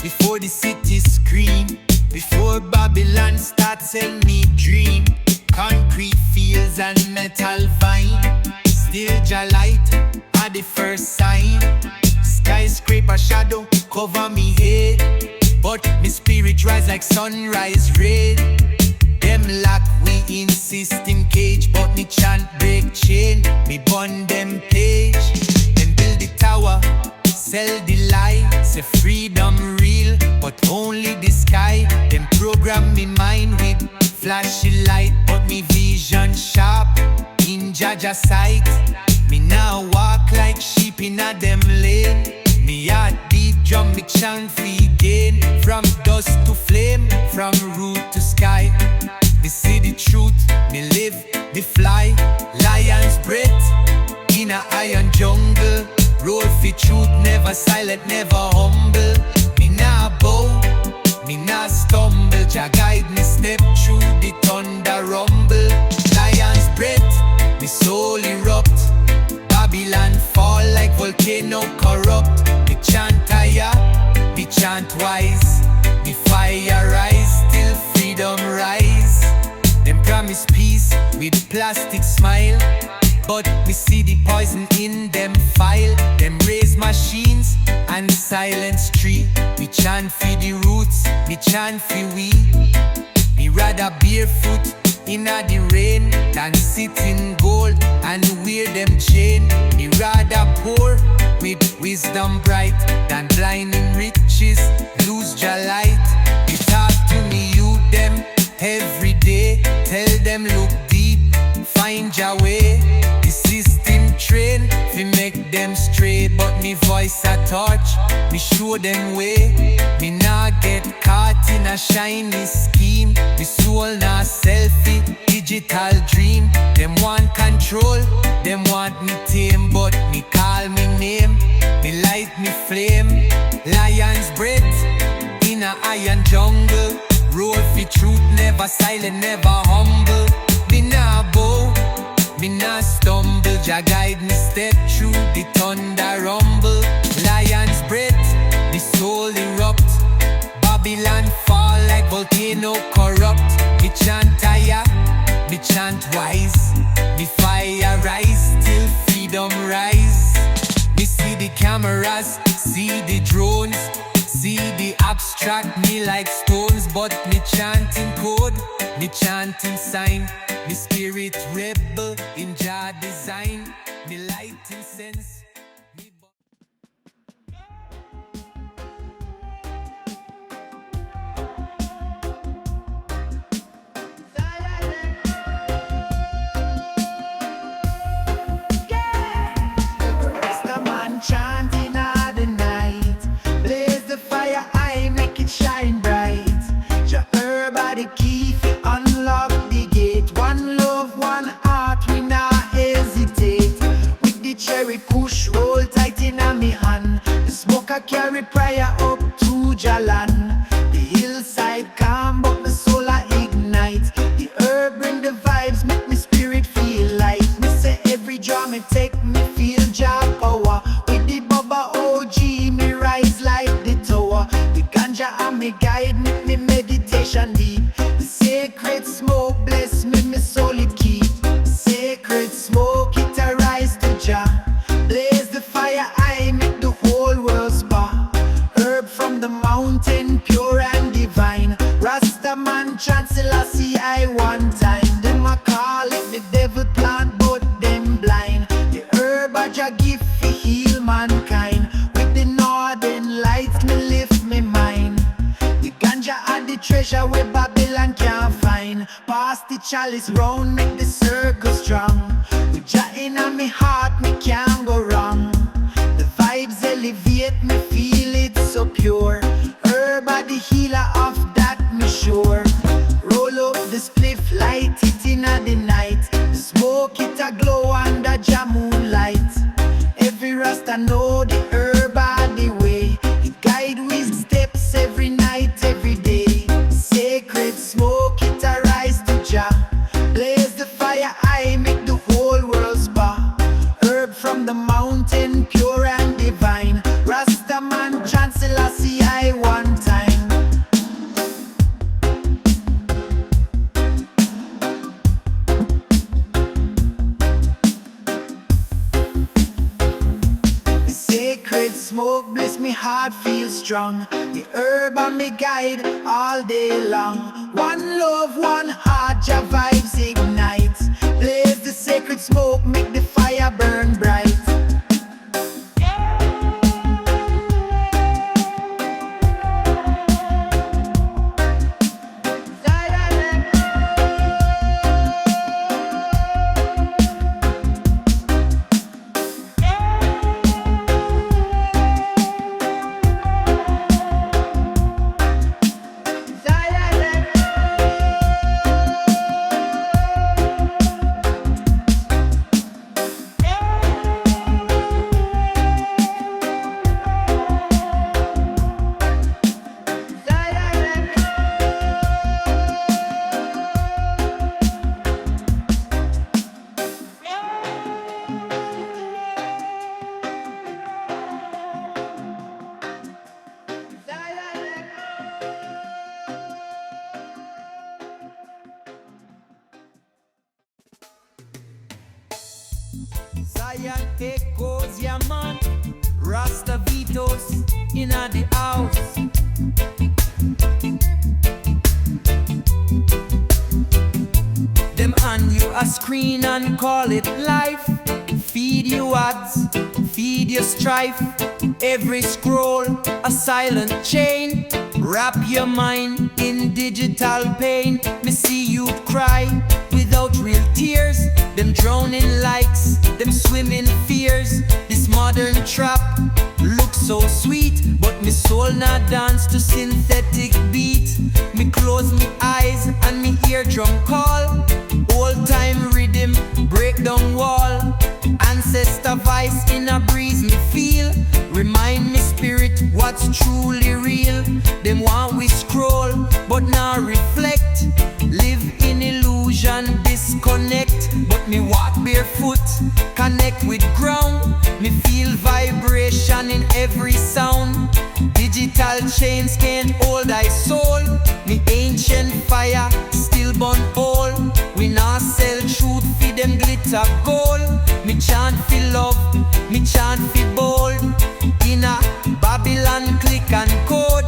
Before the city scream, before Babylon starts sell me dream. Concrete fields and metal vine, still Jah light are the first sign. Skyscraper shadow cover me head, but me spirit rise like sunrise red. Them lock we in system cage, but me chant break chain. Me burn them page, then build the tower, sell the lie. Say freedom real, but only the sky. Them program me mind with flashy light, but me vision sharp in Jaja sight. Me now walk like sheep in a them lane. Me heart beat drum, me chant free gain. From dust to flame, from root to sky. Me see the truth, me live, me fly. Lion's breath in a iron jungle. Roll for truth, never silent, never humble. Me nah bow, me nah stumble. Jah guide me step through the thunder rumble. Lion's breath, me soul erupt. Babylon fall like volcano corrupt. Me chant higher, me chant wise. Me fire rise, till freedom rise. Them promise peace with plastic smile, but me see the poison in them file. Them raise machines and silence tree. We chant for the roots, me chant for we. Me rather barefoot in the rain than sit in gold and wear them chain. Me rather poor with wisdom bright than blind in riches, lose Jah light. You talk to me, you them every day. Tell them look deep, find your way. The system train, fi make them straight, but me voice a touch, me show them way. Me nah get caught in a shiny scheme. Me soul nah selfie, digital dream. Them want control, them want me tame, but me call me name. Me light me flame. Lion's breath in a iron jungle. Roll for truth, never silent, never humble. Me nah bow, me nah stumble. Jah guide me step through the thunder rumble. Lion's breath, the soul erupt. Babylon fall like volcano corrupt. Me chant higher, me chant wise. Me fire rise till freedom rise. Me see the cameras, see the drones, see the abstract me like stones, but me chanting code, me chanting sign. Me spirit rebel in Jah design. Me light in sense. Chanting all the night, blaze the fire, I make it shine bright. Jah herb are the key, unlock the gate. One love, one heart, we not hesitate. With the cherry push, roll tight in a me hand. The smoke I carry prayer up to Jalan. The hillside calm, but my soul I ignite. The herb bring the vibes, make me spirit feel light. Me say every drum me take, me feel Jah power. Me rise like the tower. The ganja and me guide me, me meditation deep. The sacred smoke bless me, me soul it keep. Sacred smoke it arise to Jah. Blaze the fire, I make the whole world spa. Herb from the mountain, pure and divine. Rasta man chant Selassie I one time. Them a call it the devil plant, but them blind. The herb a Jah gift fi heal mankind. Northern lights me lift me mind. The ganja and the treasure where Babylon can't find. Pass the chalice round, make the circle strong. With Jah in me heart, me can't go wrong. The vibes elevate me, feel it so pure. Herb are the healer of that me sure. Roll up heart feels strong. The herb and me guide all day long. One love, one heart, your vibes ignite. Blaze the sacred smoke, make the fire burn bright. Zion echoes, yeah man. Rasta Vitos inna the house. Them hand you a screen and call it life. Feed you ads, feed you strife. Every scroll a silent chain. Wrap your mind in digital pain. Me see you cry without real tears. Them drowning likes, them swimming fears. This modern trap looks so sweet, but me soul not dance to synthetic beat. Me close me eyes and me eardrum call. Old time rhythm break down wall. Ancestor voice in a breeze me feel. Remind me spirit what's truly real. Them want we scroll but now reflect. Live in illusion, disconnect. But me walk barefoot, connect with ground. Me feel vibration in every sound. Digital chains can't hold thy soul. Me ancient fire still burn all. We not sell truth for them glitter gold. Me chant for love, me chant for bold. In a Babylon click and code.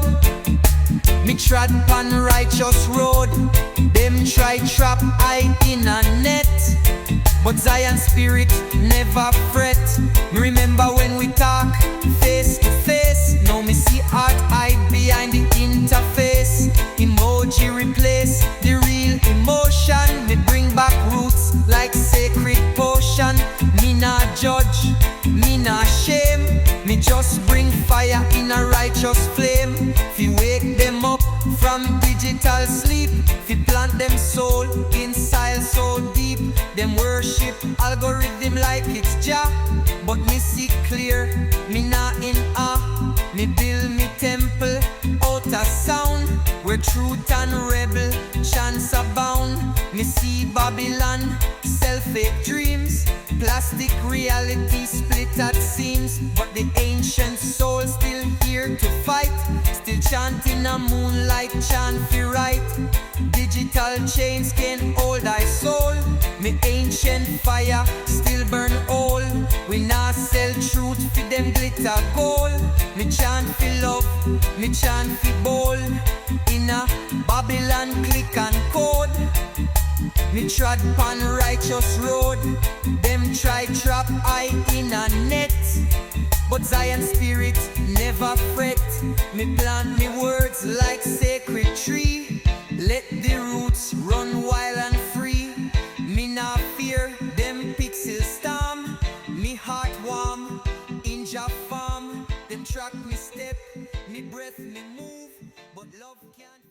Me trod pon righteous road. Them try trap I in a net. But Zion spirit never fret. Me remember when we talk face to face. Now me see art hide behind the interface. Emoji replace the real emotion. Me bring back roots like sacred potion. Me not judge, me not shame. Me just bring fire in a righteous flame. Fi wake them up from digital sleep. Fi plant them soul in soil so deep. Them worship algorithm like it's Jah. But me see clear, me not in awe. Me build me temple out of sound. Where truth and rebel chants abound. Me see Babylon, self-fake dreams. Plastic reality split at seams. But the ancient soul still here to fight. Still chanting a moonlight chant fi right. Digital chains can't hold thy soul. Me ancient fire still burn all. We not sell truth fi them glitter gold. Me chant fi love, me chant fi bold. In a Babylon click and code. Me trod pon righteous road. Them try trap I in a net. But Zion spirit never fret. Me plant me words like sacred tree. Let the roots run wild and free. Me not fear them pixel storm. Me heart warm in Jah farm. Them track me step, me breath me move. But love can't.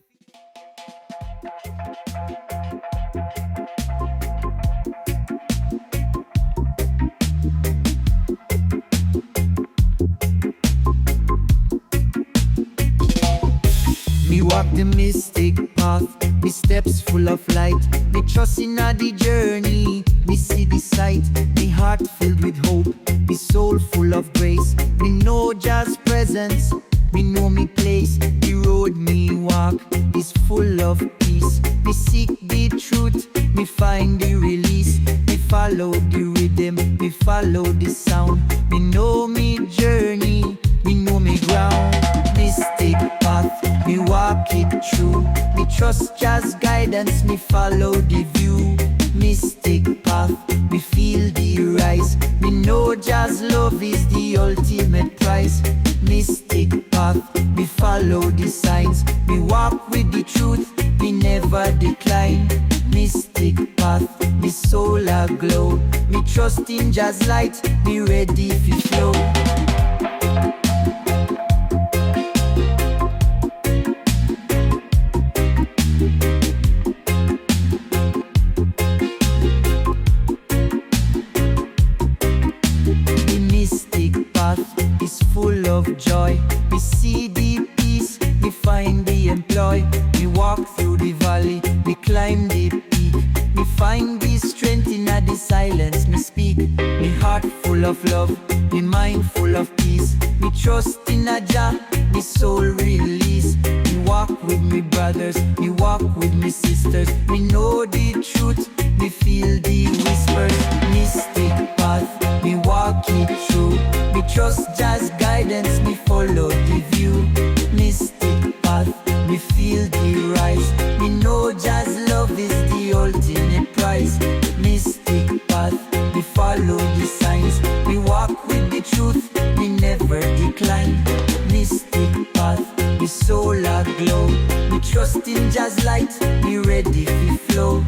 Me walk the mystic path, me steps full of light. Me trust in the journey, me see the sight. Me heart filled with hope, me soul full of grace. Me know Jah's presence, me know me place. The road road me walk is full of peace. Me seek the truth, me find the release. Me follow the rhythm, me follow the sound. Me know me journey, me know me ground. Mystic path, me walk it through. Me trust Jah's guidance, me follow the view. Mystic path, me feel the rise. Me know Jah's love is the ultimate prize. Mystic path, me follow the signs. Me walk with the truth, me never decline. Mystic path, me soul a glow. Me trust in Jah's light, me ready fi flow. Full of joy, me see the peace, me find the employ. Me walk through the valley, me climb the peak. Me find the strength in the silence, me speak. Me heart full of love, me mind full of peace. Me trust in Jah, me soul release. Me walk with me brothers, me walk with me sisters. Me know the truth, me feel the whispers. Mystic path, me walk it through. Me trust Jah's guidance, me follow the view. Mystic path, me feel the rise. Me know Jah's love is the ultimate prize. Mystic path, me follow the signs. Me walk with the truth, me never decline. Mystic path, me soul a glow. Me trust in Jah's light, me ready to flow.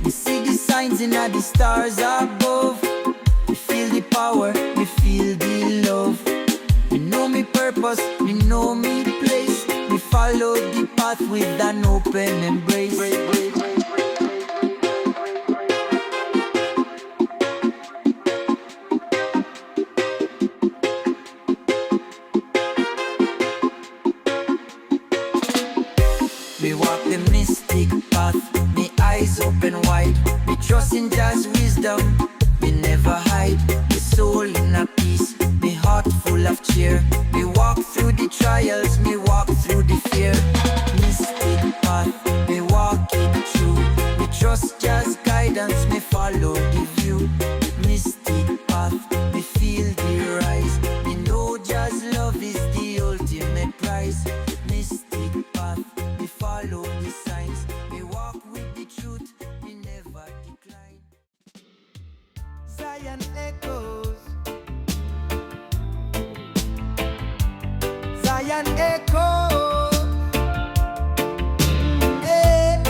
Me see the signs in the stars above. Me feel the power, me feel the love. Me know me purpose, me know me place. Me follow the path with an open embrace. Me walk the mystic path, me eyes open wide. Me trust in Jah's wisdom, me never hide. Me soul in a peace, me heart full of cheer. Me walk through the trials, me walk through the fear. Mystic path, me walk it through. Me trust Jah's guidance, me follow the view. Mystic path, me feel the rise. Me know Jah's love is the ultimate prize. Mystic path, me follow the signs. Me walk with the truth, me never decline. Zion echoes, Zion echoes, hey.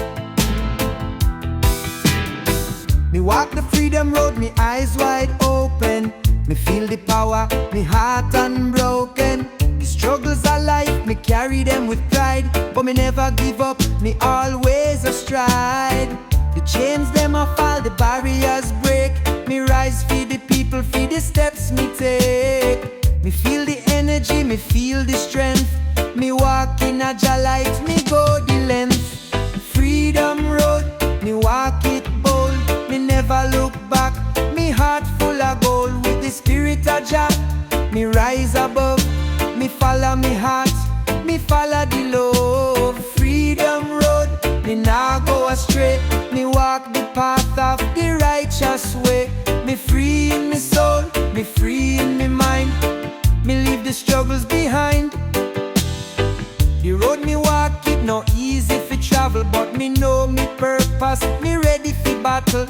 Me walk the freedom road, me eyes wide open. Me feel the power, me heart unbroken. The struggles of life, me carry them with pride. But me never give up, me always a stride. The chains them a fall, the barriers break. Me rise for the people, for the steps me take. Me feel the energy, me feel the strength. Me walk in a Jah light, me go the length. Freedom road, me walk it bold. Me never look back, me heart full of gold. With the spirit of Jah, me rise above. Me follow me heart, me follow the love. Freedom road, me nah go astray. Me walk the path of the righteous way. Me free in me soul, me free in me mind. Me leave the struggles behind. The road me walk it no easy fi travel, but me know me purpose, me ready fi battle.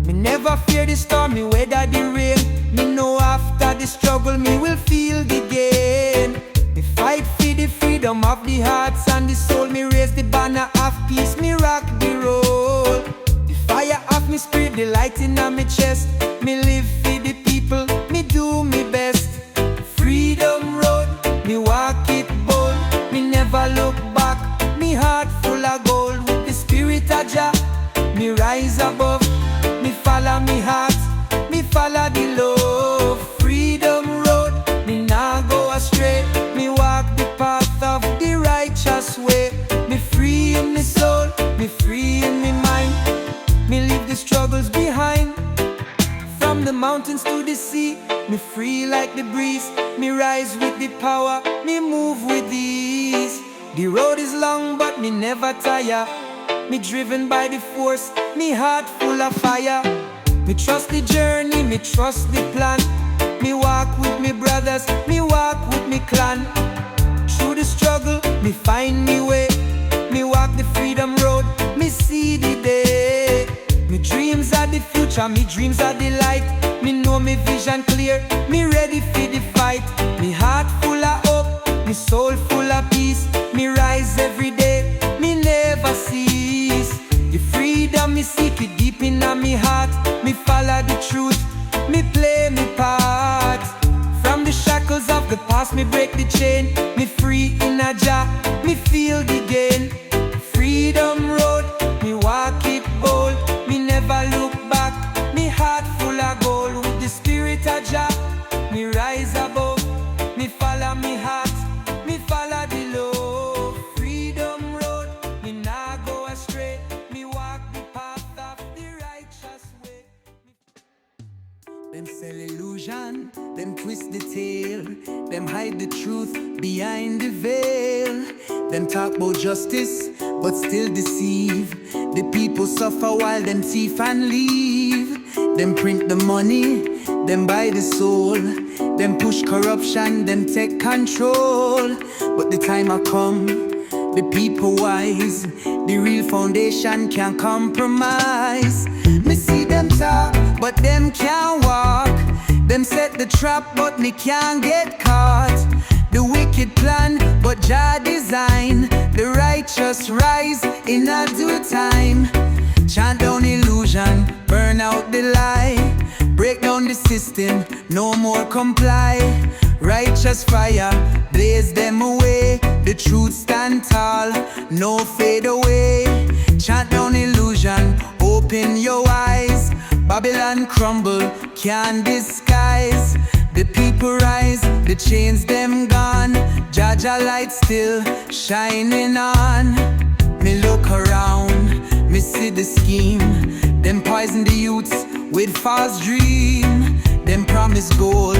Me never fear the storm, me weather the rain. Me know after the struggle me will feel the gain. Me fight for the freedom of the hearts and the soul. Me raise the banner of peace, me rock the roll. The fire of me spirit, the light in my chest. Me live for the people, me do me best. Freedom road, me walk it bold. Me never look back, me heart full of gold. With the spirit of Jah, me rise above. Me follow me heart, me follow the love. Freedom road, me nah go astray. Me walk the path of the righteous way. Me free in me soul, me free in me mind. Me leave the struggles behind. From the mountains to the sea, me free like the breeze. Me rise with the power, me move with ease. The road is long but me never tire. Me driven by the force, me heart full of fire. Me trust the journey, me trust the plan. Me walk with me brothers, me walk with me clan. Through the struggle, me find me way. Me walk the freedom road, me see the day. Me dreams are the future, me dreams are the light. Me know me vision clear, me ready for the fight. Me heart full of hope, me soul full of peace. Me rise every day, me never cease. The freedom me seek it deep in me heart. Me follow the truth, me play me part. From the shackles of the past, me break the chain. Me free in a Jah, me feel the gain. Freedom road, me walk it bold. Me never look back, me heart full of gold. With the spirit of Jah, me rise above. Me follow me heart, me follow the love. Freedom road, me nah go astray. Me walk the path of the righteous way. Them sell illusion, them twist the tale. Them hide the truth behind the veil. Them talk about justice, but still deceive. The people suffer while them thief and leave. Them print the money, them buy the soul. Them push corruption, them take control. But the time I come, the people wise. The real foundation can't compromise. Me see them talk, but them can't walk. Them set the trap, but me can't get caught. The wicked plan, but Jah design. The righteous rise in a due time. Chant down illusion, burn out the lie. Break down the system, no more comply. Righteous fire, blaze them away. The truth stand tall, no fade away. Chant down illusion, open your eyes. Babylon crumble, can't disguise. The people rise, the chains them gone. Jaja light still shining on. Me look around, me see the scheme. Them poison the youths with false dream. Them promise gold,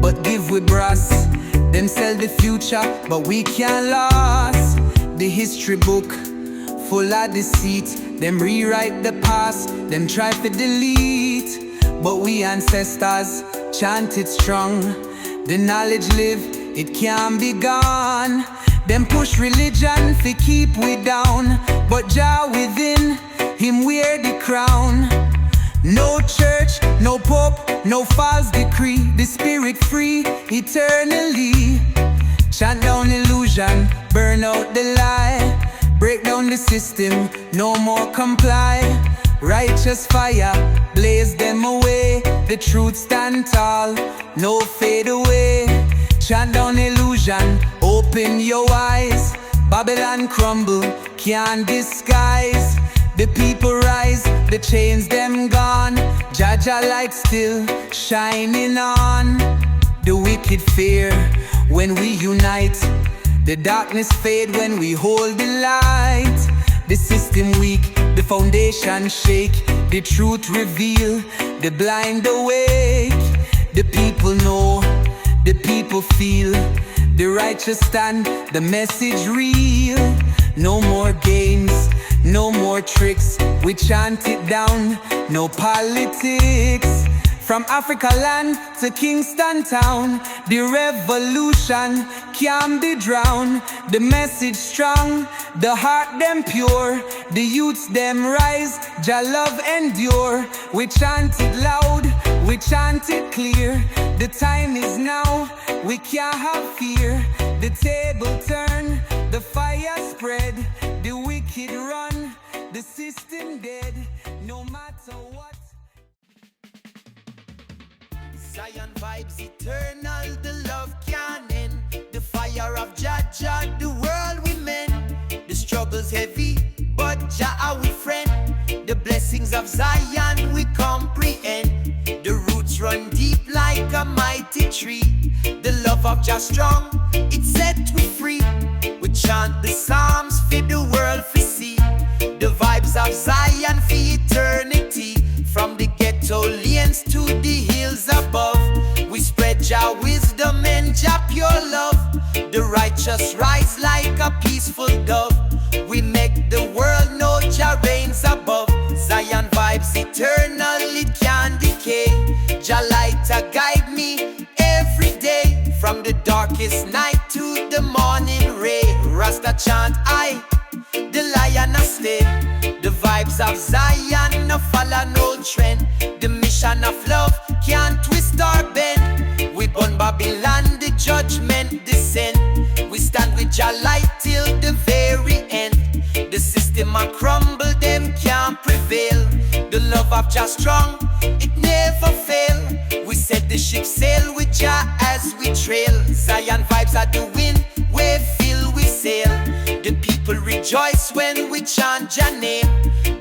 but give with brass. Them sell the future, but we can't lose. The history book, full of deceit. Them rewrite the past, them try to delete. But we ancestors chant it strong. The knowledge live, it can't be gone. Them push religion to keep we down. But Jah within, him wear the crown. No church, no pope, no false decree. The spirit free eternally. Chant down illusion, burn out the lie. Break down the system, no more comply. Righteous fire, blaze them away. The truth stand tall, no fade away. Chant down illusion, open your eyes. Babylon crumble, can't disguise. The people rise, the chains them gone. Jaja light still shining on. The wicked fear when we unite. The darkness fade when we hold the light. The system weak, the foundation shake. The truth reveal, the blind awake. The people know, the people feel. The righteous stand, the message real. No more games, no more tricks. We chant it down, no politics. From Africa land to Kingston town, the revolution can't be drowned. The message strong, the heart them pure. The youths them rise, Jah love endure. We chant it loud, we chant it clear. The time is now, we can't have fear. The table turn, the fire spread. The wicked run, the system dead. No matter what. Zion vibes eternal, the love can't end. The fire of Jaja, the world we mend. The struggle's heavy, but Jah we friend. The blessings of Zion we comprehend. The roots run deep like a mighty tree. The love of Jah strong, it set we free. We chant the psalms for the world to see. The vibes of Zion for eternity. From the ghetto lanes to the hills above, we spread Jah wisdom and Jah pure love. The righteous rise like a peaceful peaceful dove. We make the world know Jah reigns above. Zion vibes eternal, it can't decay. Jah light a guide me every day, from the darkest night to the morning ray. Rasta chant I, the lion a stay. The vibes of Zion no follow no trend. The mission of love can't twist or bend. We Pon Babylon, the judgment descend. We stand with Jah light till the very end. The system a crumble, them can't prevail. The love of Jah strong, it never fail. We set the ship sail with Jah as we trail. Zion vibes are the wind, we fill we sail. The people rejoice when we chant Jah name.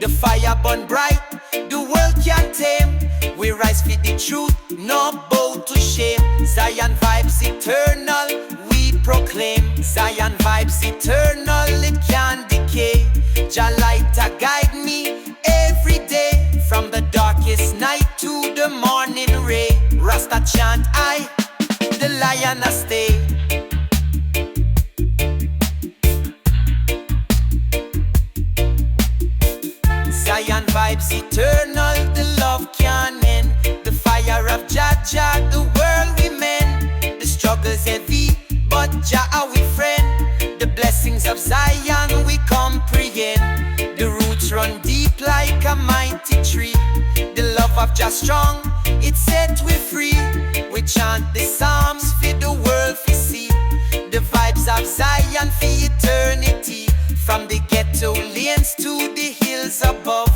The fire burn bright, the world can't tame. We rise for the truth, no bow to shame. Zion vibes eternal, we proclaim. Zion vibes eternal, it can't decay. Jah light a guide me every day, from the darkest night to the morning ray. Rasta chant I, the lion a stay. Zion vibes eternal, the love can't end. The fire of Jah Jah, the world we mend. The struggle's heavy, but Jah our friend. The blessings of Zion we comprehend. The roots run deep like a mighty tree. The love of Jah strong, it set we free. We chant the psalms for the world to see. The vibes of Zion for eternity. From the ghetto lanes to the hills above,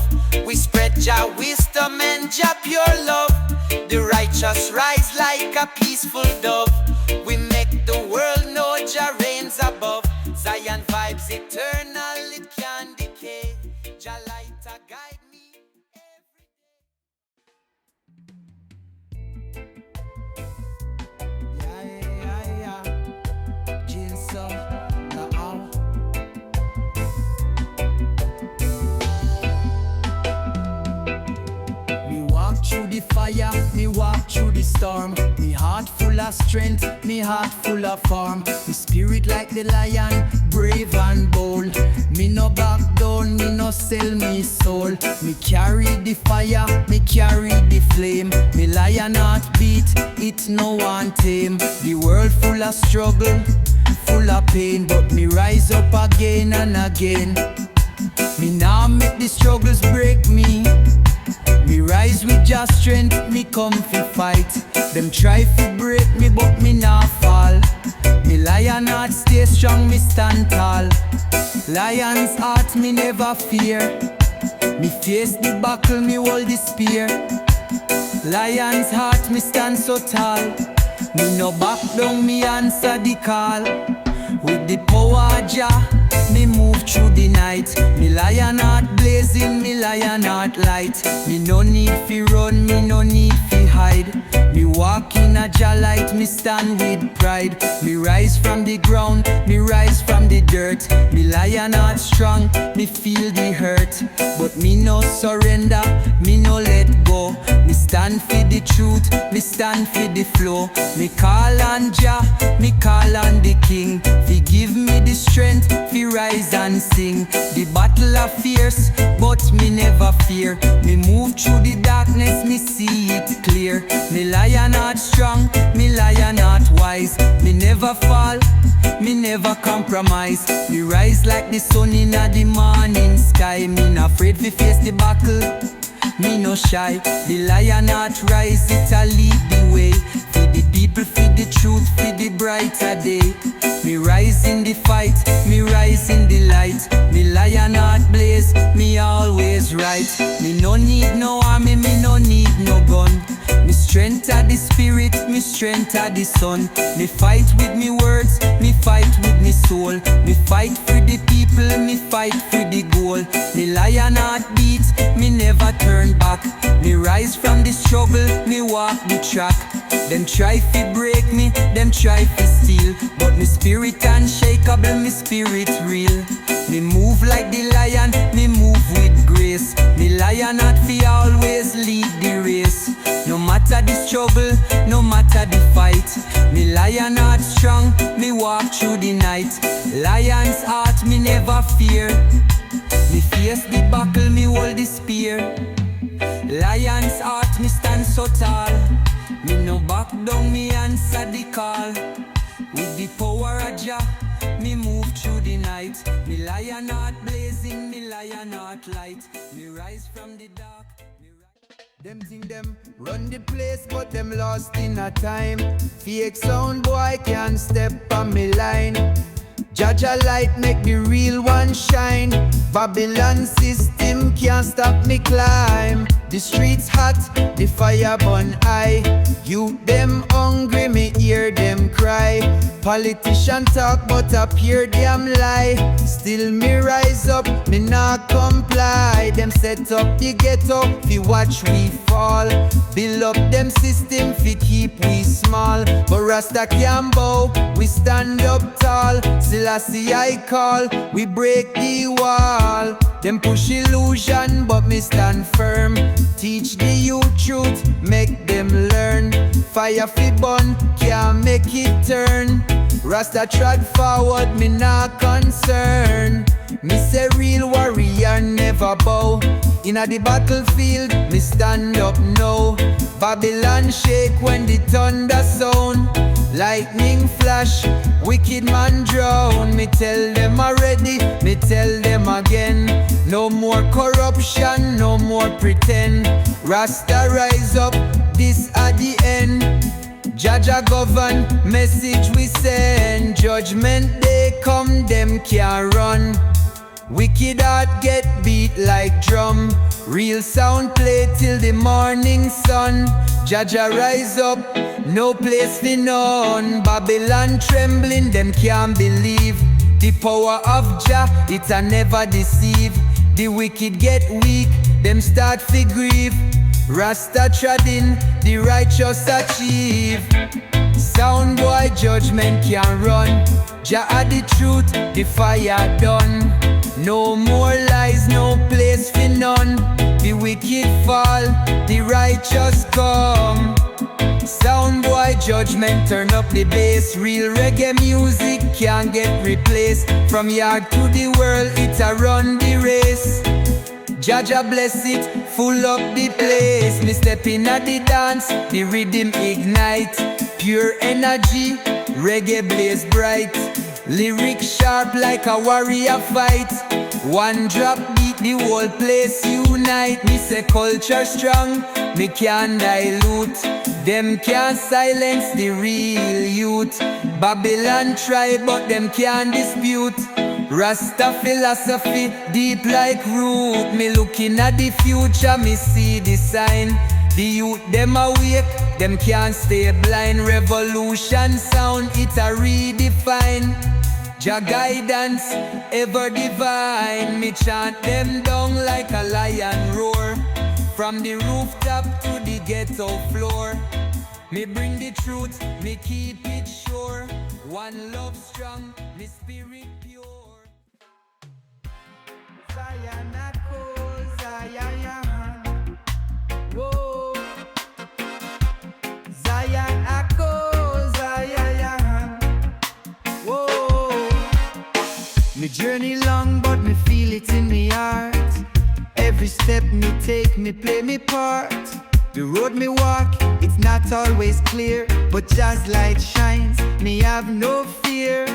we spread Jah wisdom and Jah pure love. The righteous rise like a peaceful dove. We make the world know Jah reigns above. Zion vibes eternal, it can't decay. Jah light a guide me every day. Jinso, now. Me walk through the fire, me walk through the storm. Me heart full of strength, me heart full of form. Me spirit like the lion, brave and bold. Me no back down, me no sell me soul. Me carry the fire, me carry the flame. Me lion heart beat, it no one tame. The world full of struggle, full of pain, but me rise up again and again. Me now make the struggles break me. Me rise with just strength, me come fi fight. Them try fi break me, but me nah fall. Me lion heart stay strong, me stand tall. Lion's heart me never fear. Me face the buckle, me hold the spear. Lion's heart me stand so tall. Me no back down, me answer the call. With the power of Jah, me move through the night. Me lion heart blazing, me lion heart light. Me no need fi run, me no need fi hide. Me walk in a Jah light, me stand with pride. Me rise from the ground, me rise from the dirt. Me lion heart strong, me feel the hurt. But me no surrender, me no let go. Me stand for the truth, me stand for the flow. Me call on Jah, me call on the King. Fi give me the strength, fi rise and sing. The battle of fierce, but me never fear. Me move through the darkness, me see it clear. Me lion heart strong, me lion heart wise. Me never fall, me never compromise. Me rise like the sun in the morning sky. Me not afraid to face the battle, me no shy. The lion heart rise, it a lead the way. For the people, for the truth, for the brighter day. Me rise in the fight, me rise in the light. Me lion heart blaze, me always right. Me no need no army, me no need no gun. Me strength of the spirit, me strength of the sun. Me fight with me words, me fight with me soul. Me fight for the people, me fight for the goal. Me lion heart beat, me never turn back. Me rise from the struggle, me walk the track. Them try to break me, them try to steal. But me spirit unshakable, me spirit real. Me move like the lion, me move with grace. Me lion not fi always lead the race. No matter the struggle, no matter the fight. Me lion heart strong, me walk through the night. Lion's heart me never fear. Me face the buckle, me hold the spear. Lion's heart me stand so tall. Me no back down, me answer the call. With the power of Jah, me move through the night. Me lion heart blazing, me lion heart light. Me rise from the dark. Them think them run the place, but them lost in a time. Fake sound boy can't step on me line. Jaja light make the real one shine. Babylon system can't stop me climb. The streets hot, the fire burn high. You them hungry, me hear them cry. Politician talk but appear damn lie. Still me rise up, me not comply. Them set up the ghetto, fi watch we fall. Build up them system, fi keep we small. But Rasta can't bow, we stand up tall. Selassie I call, we break the wall. Them push illusion, but me stand firm. Teach the youth truth, make them learn. Fire fi burn, can't make it turn. Rasta trod forward, me not concern. Me say real warrior never bow. Inna the battlefield, me stand up now. Babylon shake when the thunder sound. Lightning flash, wicked man drown. Me tell them already, me tell them again. No more corruption, no more pretend. Rasta rise up, this at the end. Jaja govern, message we send. Judgment day come, them can't run. Wicked heart get beat like drum. Real sound play till the morning sun. Jaja rise up, no place for none. Babylon trembling, them can't believe. The power of Jah, it a never deceive. The wicked get weak, them start to grieve. Rasta treading, the righteous achieve. Sound boy judgment can run. Jah are the truth, the fire done. No more lies, no place for none. The wicked fall, the righteous come. Sound boy judgment, turn up the bass. Real reggae music can't get replaced. From yard to the world, it a run the race. Jaja bless it, full up the place. Me step in at the dance, the rhythm ignite. Pure energy, reggae blaze bright. Lyric sharp like a warrior fight. One drop beat, the whole place unite. Me say culture strong, me can't dilute. Them can't silence the real youth. Babylon try but them can't dispute. Rasta philosophy deep like root. Me looking at the future, me see the sign. The youth them awake, them can't stay blind. Revolution sound, it a redefine. Jah guidance, ever divine. Me chant them down like a lion roar. From the rooftop to the ghetto floor. Me bring the truth, me keep it sure. One love strong, me spirit pure. Zion echo, Zion, whoa. Zion echo, Zion, whoa. Me journey long, but me feel it in me heart. Every step me take, me play me part. The road me walk, it's not always clear, but Jah's light shines, me have no fear.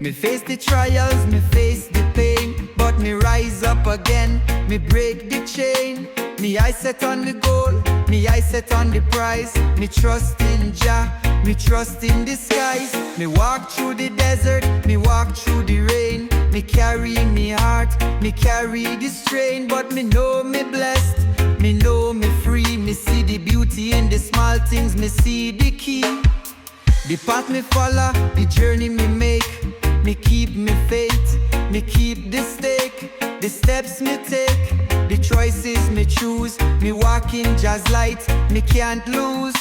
Me face the trials, me face the pain, but me rise up again, me break the chain. Me eyes set on the goal, me eyes set on the prize. Me trust in Jah, me trust in the skies. Me walk through the desert, me walk through the rain. Me carry me heart, me carry the strain. But me know me blessed, me know me free. Me see the beauty in the small things, me see the key. The path me follow, the journey me make. Me keep me faith, me keep the stake. The steps me take, the choices me choose. Me walk in Jah's light, me can't lose.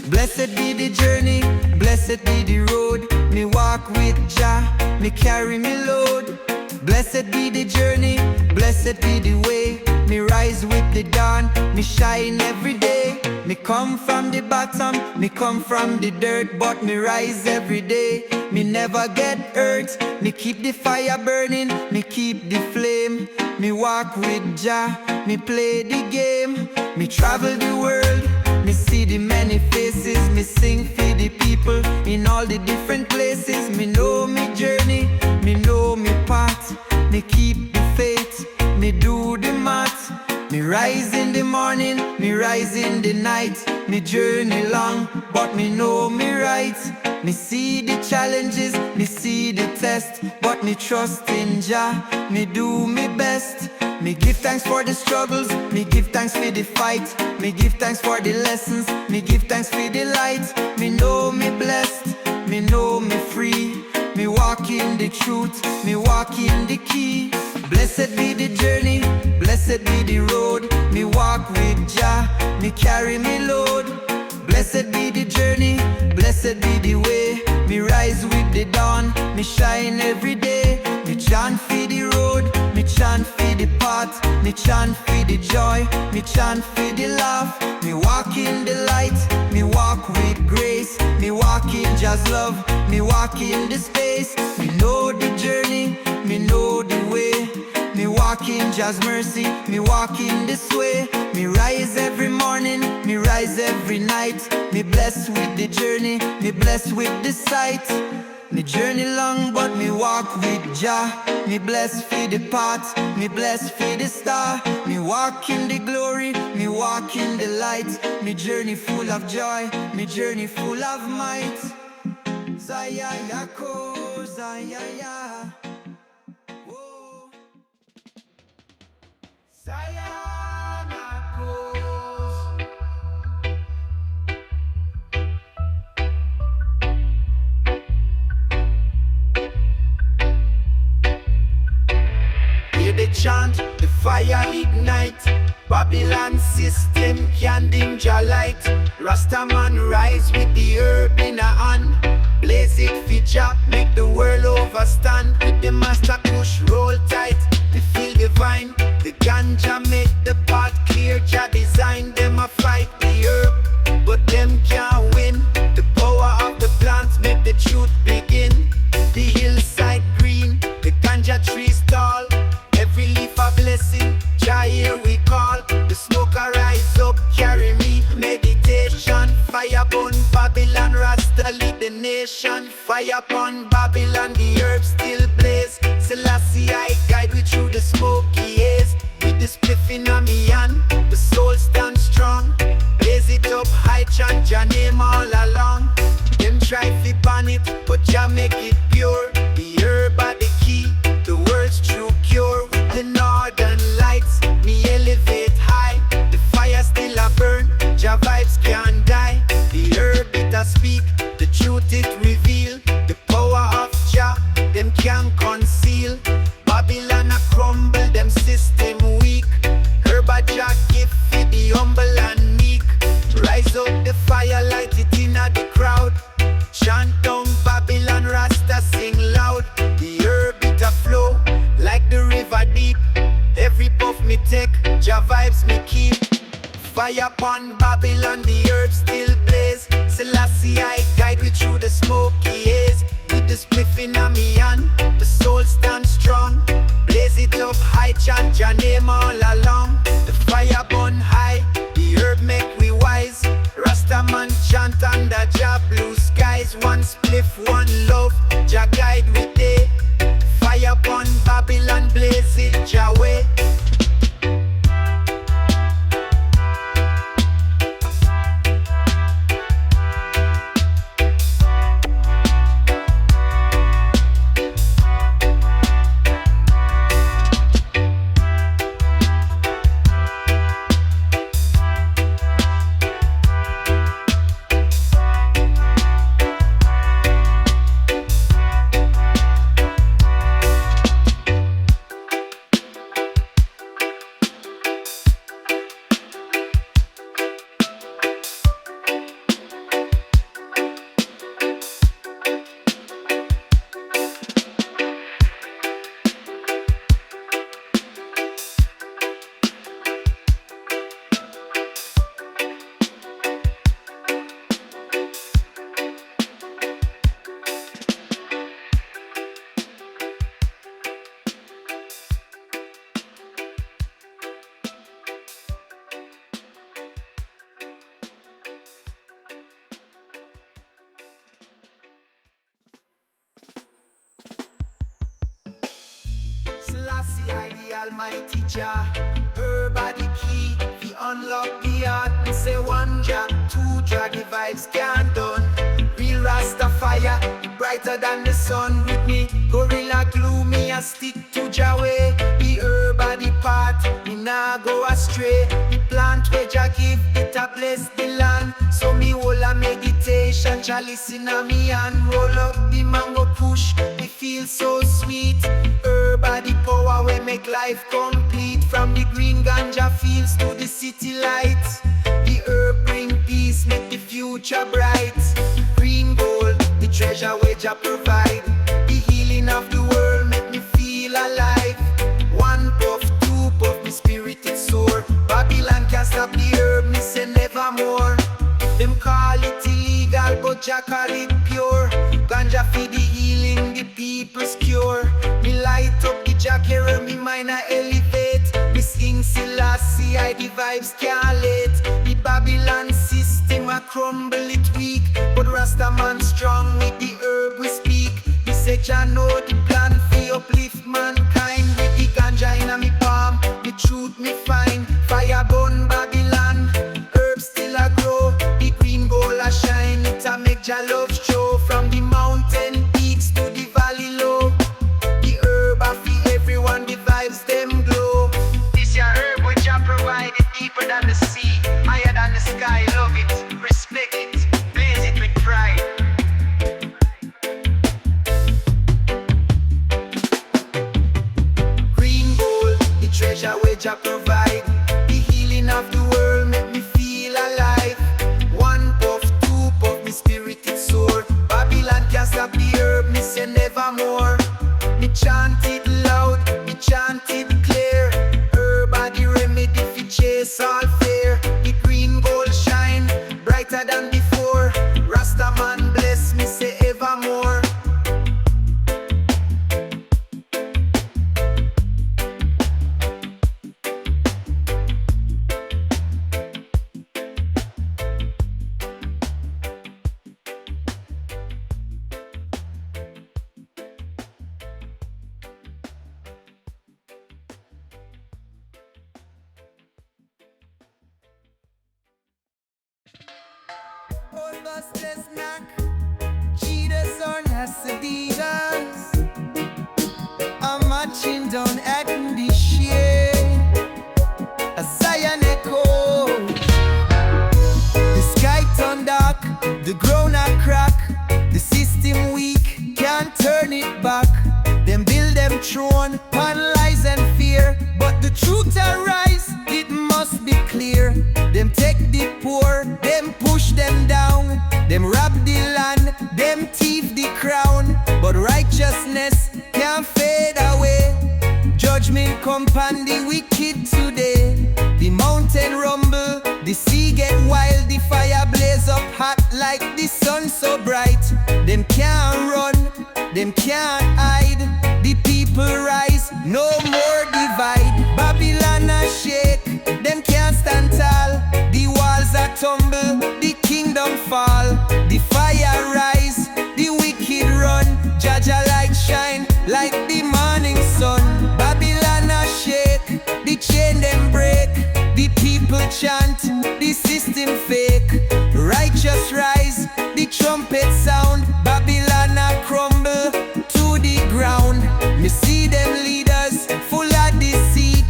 Blessed be the journey, blessed be the road. Me walk with Jah, me carry me load. Blessed be the journey, blessed be the way. Me rise with the dawn, me shine every day. Me come from the bottom, me come from the dirt, but me rise every day. Me never get hurt, me keep the fire burning, me keep the flame. Me walk with Jah, me play the game. Me travel the world, me see the many faces. Me sing for the people in all the different places. Me know me journey, me know me path. Me keep the faith, me do the math. Me rise in the morning, me rise in the night. Me journey long, but me know me right. Me see the challenges, me see the test, but me trust in Jah, me do me best. Me give thanks for the struggles, me give thanks for the fight. Me give thanks for the lessons, me give thanks for the light. Me know me blessed, me know me free. Me walk in the truth, me walk in the key. Blessed be the journey, blessed be the road. Me walk with Jah, me carry me load. Blessed be the journey, blessed be the way. Me rise with the dawn, me shine every day. Me chant for the road, me chant for the path. Me chant for the joy, me chant for the laugh. Me walk in the light, me walk with grace. Me walk in Jah's love, me walk in the space. Me know the journey, me know the way. Me walk in Jah's mercy, me walk in this way. Me rise every morning, me rise every night. Me blessed with the journey, me blessed with the sight. Me journey long, but me walk with Jah. Me blessed for the path, me blessed for the star. Me walk in the glory, me walk in the light. Me journey full of joy, me journey full of might. Sayayako, sayaya. Whoa. Sayayako. They chant, the fire ignite. Babylon system can dim Jah light. Rastaman rise with the herb in a hand. Blaze it for Jah, make the world overstand. With the master push, roll tight, the feel divine. The ganja make the path clear. Jah design them a fight the herb, but them can't win. The power of the plants make the truth begin. The hillside green, the ganja trees tall. Every leaf a blessing, Jah here we call. The smoke a rise up, carry me. Meditation, fire Pon Babylon, Rasta lead the nation. Fire Pon Babylon, the herbs still blaze. Selassie I guide we through the smoky haze. With the spliff in a me hand, the soul stand strong. Blaze it up, high chant Jah name all along. Them try fi ban it, but Jah make it pure. The herb are the key, the world's true cure. With the northern lights, me elevate high. The fire still a burn, Jah vibes can't die. The herb it a speak, the truth it reveal. The power of Jah, them can't conceal. Babylon a crumble, them system weak. Herb a Jah gift for the humble and meek. Rise up the fire, light it inna the crowd. Chant down Babylon, Rasta sing loud. The herb it a flow like the river deep. Every puff me take, Jah vibes me keep. Fire Pon Babylon, the herb still blaze. Selassie I guide me through the smoky haze. With the spliff in a me hand, the soul stand strong. Blaze it up, high chant Jah name all along. The fire burn high, the herb make we wise. Rastaman chant under Jah blue skies. One spliff, one love, Jah guide we day. Fire Pon Babylon, blaze it Jah way. Almighty Jah. Herb are the key, we unlock the heart. Me say one Jah, two Jah, the vibes can't done. Real Rastafire, brighter than the sun. With me, gorilla glue, me a stick to Jah way. The herb are the path, me nah go astray. The plant where Jah give, it a bless the land. So me hold a meditation, chalice in a me hand. Roll up the mango push, me feel so sweet. Herb are the power we make life complete. From the green ganja fields to the city lights. The herb bring peace, make the future bright. Green gold, the treasure we Jah provide. The healing of the world make me feel alive. One puff, two puff, me spirit is sore. Babylon can't stop the herb, me say nevermore. Them call it illegal, but Jah call it pure. Ganja for the healing, the people's cure. Me light up the Jah carry me mind a elevate. Me sing Selassie, I the vibes can't let. The Babylon system a crumble it weak, but Rasta man strong with the herb we speak. Me say Jah know the plan for uplift mankind. With the ganja in me palm, the truth me find. Fire burn Babylon, herbs still a grow. The green gold a shine, it a make Jah love show. From the mountain peaks to the valley low. The herb a for everyone, the vibes them glow. This your herb which Jah provide, it deeper than the sea, higher than the sky. Love it, respect it, blaze it with pride. Green gold, the treasure where Jah provide. The healing of the world make me feel alive. One puff, two puff, me spirit is sore. Babylon can't stop the herb, me say nevermore. Me chant it loud, me chant it clear. Herb are the remedy fi chase all fear. The green gold shine, brighter than before. Rasta man bless, me say evermore. Bustless knock, cheaters or Nasadidas. I'm marching down at the shade, a Zion echo. The sky turn dark, the ground a crack. The system weak, can't turn it back. Them build them throne, on lies and fear. But the truth arise, it must be clear. Them take the poor, them push them down. Them rob the land, them thief the crown. But righteousness can't fade away. Judgment come upon the wicked today. The mountain rumble, the sea get wild. The fire blaze up hot like the sun so bright. Them can't run, them can't hide. The people rise, no more divide. Babylon a shake, them can't stand tall. The walls are tumble, the kingdom fall. The fire rise, the wicked run. Jaja light shine like the morning sun. Babylon a shake, the chain them break. The people chant, the system fake. Righteous rise, the trumpet sound. Babylon a crumble to the ground. Me see them leaders full of deceit.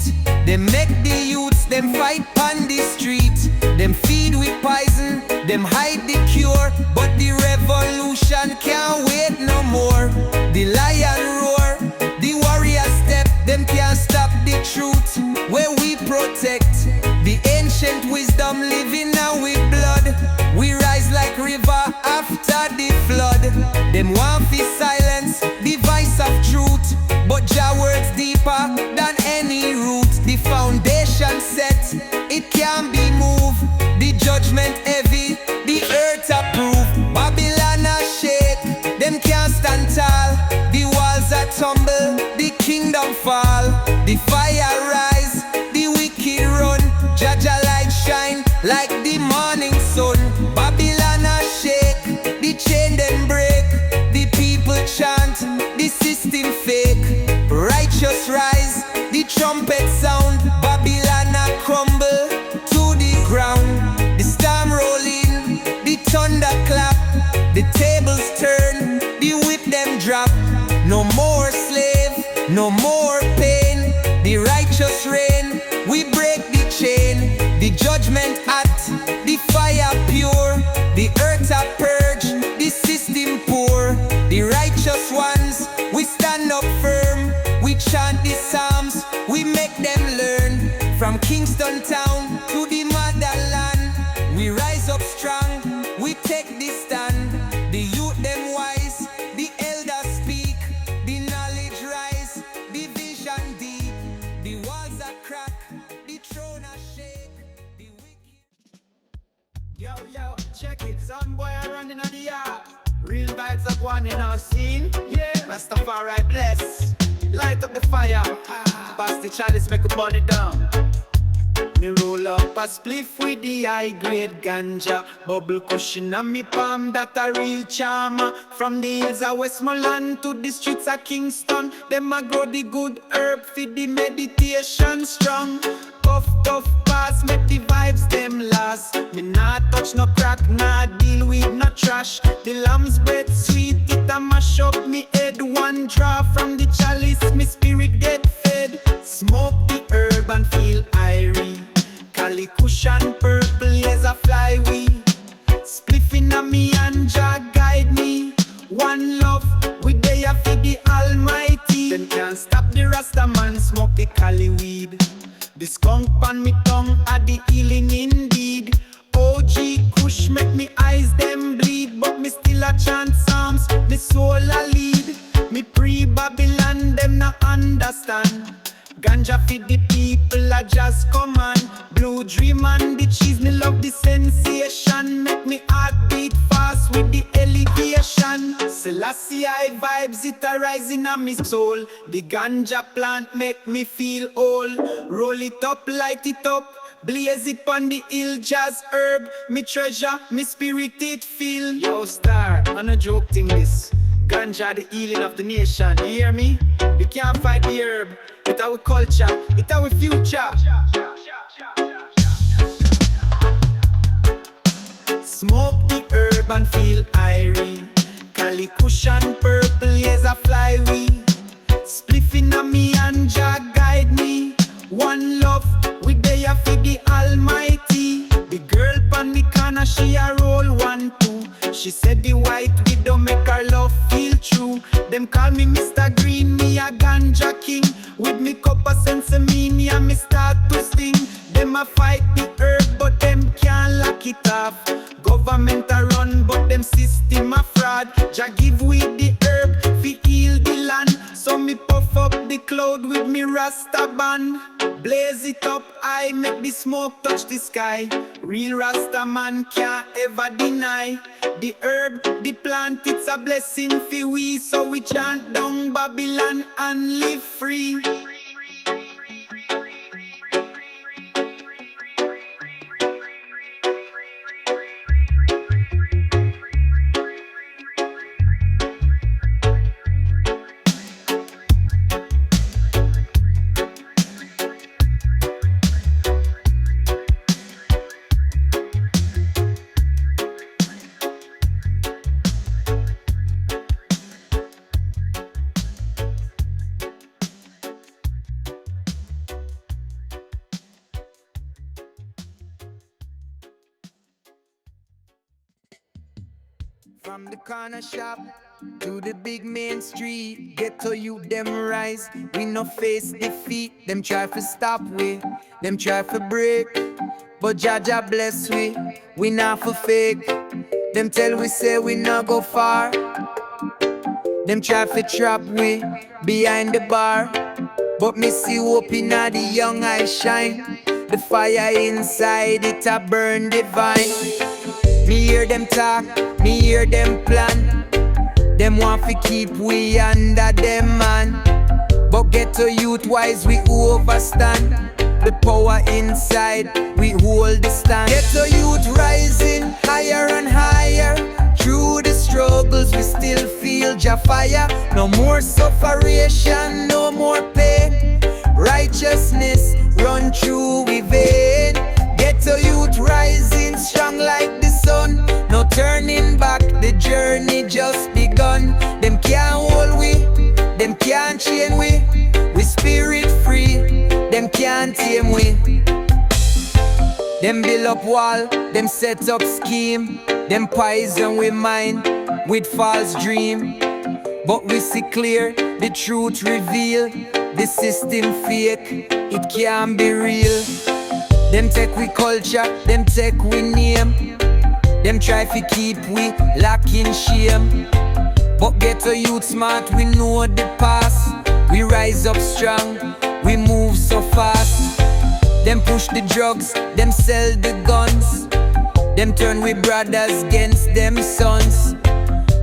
Them make the youths, them fight on the street. Them feed with poison, them hide the cure. But the revolution can't wait no more. The lion roar, the warrior step. Them can't stop the truth where we protect. The ancient wisdom living now with blood. We rise like river after the flood. Them want fi silence the voice of truth, but Jah words deeper than any root. The foundation set, it can't be moved. The judgment heavy, the earth approve. Babylon a shake, them can't stand tall. The walls are tumble, the kingdom fall. The fire rise, the wicked run. Jaja light shine like the morning sun. Babylon a shake, the chain them break. The people chant, the system fake. Righteous rise, the trumpet judgment hot, the fire pure, the earth a purge, the system poor. The righteous ones, we stand up firm. We chant the psalms, we make them learn. From Kingston town to the motherland, we rise up strong, we take the stand. The youth them wise, the elders speak, the knowledge rise, the vision deep. The walls are crack, the throne are shake, the wicked. Yo, check it, some boy are running on the yard. Real vibes of one in our scene. Yeah, Rastafari bless. Light up the fire. Pass the chalice, make a burn it down. Me roll up a spliff with the high-grade ganja. Bubble cushion on me palm, that a real charmer. From the hills of Westmoreland to the streets of Kingston, them a grow the good herb for the meditation strong. Tough pass, make the vibes them last. Me nah touch no crack, nah deal with no trash. The lamb's bread sweet, it a mash up me head. One draw from the chalice, me spirit get fed. Smoke the herb and feel irie. Cali cushion purple as a flywheel. Spliffing on me and Jah guide me. One love, we there for the Almighty. Then can't stop the Rasta man smoke the Cali weed. The skunk on me tongue are the healing indeed. OG Kush make me eyes them bleed, but me still a chant psalms, me soul a lead. Me pre-Babylon them not understand. Ganja feed the people a just command. Blue dream and the cheese, me love the sensation. Make me heart beat fast with the elevation. Selassie I vibes, it a rising on me soul. The ganja plant make me feel whole. Roll it up, light it up, blaze it pon the hill. Jazz herb, me treasure, me spirit it feel. Yo star, on a joke thing this. Ganja the healing of the nation, you hear me? You can't fight the herb. It's our culture, it's our future. Smoke the herb and feel irie. Cali cushion purple as a flywheel. Spliffing on me and Jah guide me. One love, we there for the Almighty. The girl pan the corner, she a roll 1, 2. She said the white widow make her love feel true. Them call me Mr. Green, me a ganja king. With me cup of sense of me and me start to sing. Them a fight the herb, but them can't lock it off. Government a run, but them system a fraud. Jah give we the herb, fi heal the land. So me puff up the cloud with me Rasta band. Blaze it up, I make the smoke touch the sky. Real Rasta man can't ever deny. The herb, the plant, it's a blessing fi we. So we chant down Babylon and live free. From the corner shop to the big main street, Ghetto youth them rise. We no face defeat. Them try to stop we, them try to break, but Jah bless we. We not for fake. Them tell we say we not go far. Them try to trap we behind the bar, but me see hope in the young eyes shine. The fire inside it a burn divine. Me hear them talk, me hear them plan. Them want to keep we under them man, but Ghetto youth wise we overstand. The power inside, we hold the stand. Ghetto youth rising higher and higher. Through the struggles we still feel Jah fire. No more sufferation, no more pain. Righteousness run through we vein. Ghetto youth rising strong like the sun. No turning back, the journey just begun. Them can't hold we, them can't chain we. We spirit free, them can't tame we. Them build up wall, them set up scheme. Them poison we mind with false dream. But we see clear, the truth reveal. The system fake, it can't be real. Them take we culture, them take we name. Them try to keep we locked in shame. But Ghetto youth smart, we know the past. We rise up strong, we move so fast. Them push the drugs, them sell the guns. Them turn we brothers against them sons.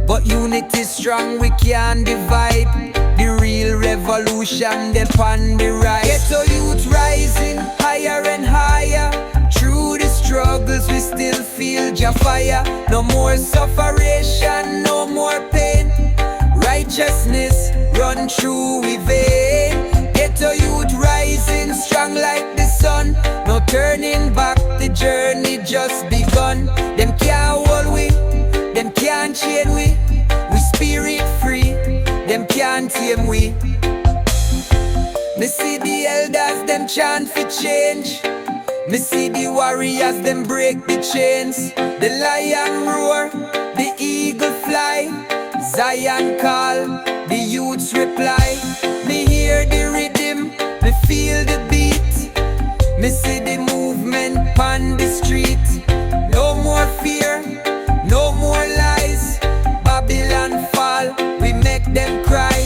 But unity strong, we can't divide. The real revolution, they on the rise. Ghetto youth rising higher and higher. Through the struggles, we still feel Jah fire. No more sufferation, no more pain. Righteousness run through we vein. Ghetto youth rising strong like the sun. No turning back, the journey just begun. Them can't hold we, them can't chain we. We spirit free, them can't tame we. Me see the elders, them chant for change. Me see the warriors, them break the chains. The lion roar, the eagle fly. Zion call, the youths reply. Me hear the rhythm, me feel the beat. Me see the movement on the street. No more fear, no more lies. Babylon fall, we make them cry.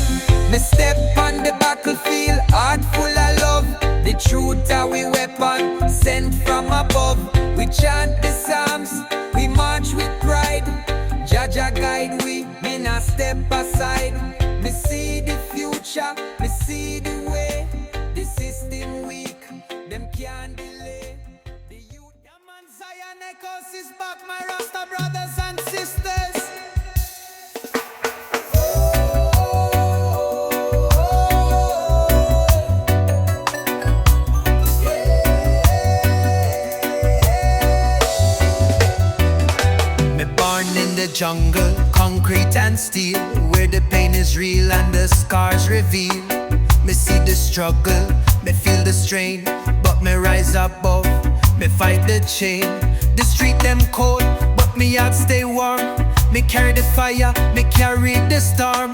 Me step on the battlefield, heart full of love. The truth are we weapon, sent from above. We chant the psalms, we march with pride. Jaja guide we, me not step aside. Me see the future, me see the way. The system weak, them can't delay. The youth, yeah man, Zion echoes is back, my Rasta brothers and sisters. In the jungle, concrete and steel, where the pain is real and the scars reveal. Me see the struggle, me feel the strain, but me rise above, me fight the chain. The street them cold, but me heart stay warm. Me carry the fire, me carry the storm.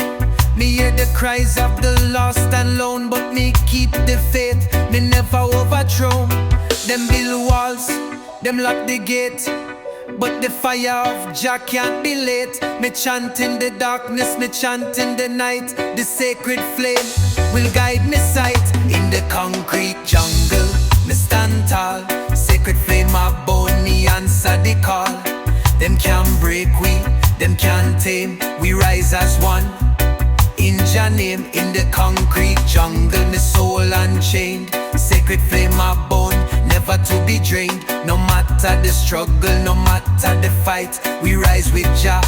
Me hear the cries of the lost and lone, but me keep the faith, me never overthrown. Them build walls, them lock the gate, but the fire of Jah can't be late. Me chant in the darkness, me chant in the night. The sacred flame will guide me sight. In the concrete jungle, me stand tall. Sacred flame of bone, me answer the call. Them can't break we, them can't tame. We rise as one, in Jah name. In the concrete jungle, me soul unchained. Sacred flame of bone, never to be drained. No matter the struggle, no matter the fight, we rise with Jah,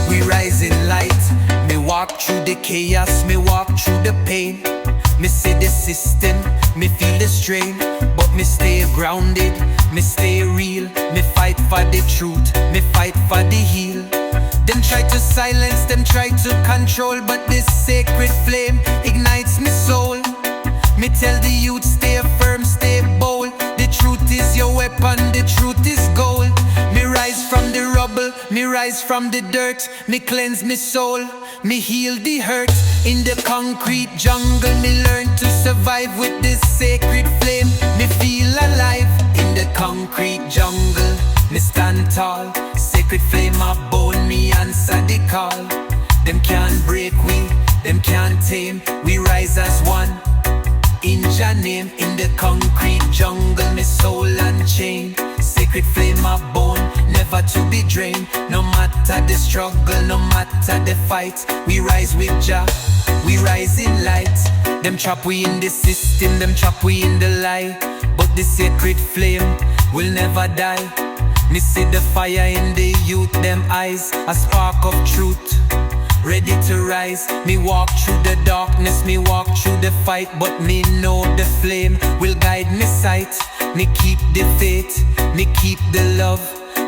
we rise in light. Me walk through the chaos, me walk through the pain. Me see the system, me feel the strain, but me stay grounded, me stay real. Me fight for the truth, me fight for the heal. Them try to silence, them try to control, but this sacred flame ignites me soul. Me tell the youth stay firm, stay bold. The truth is your weapon, the truth is gold. Me rise from the rubble, me rise from the dirt. Me cleanse me soul, me heal the hurt. In the concrete jungle, me learn to survive with this sacred flame. Me feel alive. In the concrete jungle, me stand tall. Sacred flame of bone, me answer the call. Them can't break we, them can't tame. We rise as one, in Jah name. In the concrete jungle, me soul unchained. Sacred flame of bone, never to be drained. No matter the struggle, no matter the fight, we rise with Jah, we rise in light. Them trap we in the system, them trap we in the lie, but the sacred flame will never die. Me see the fire in the youth, them eyes, a spark of truth, ready to rise. Me walk through the darkness, me walk through the fight, but me know the flame will guide me sight. Me keep the faith, me keep the love,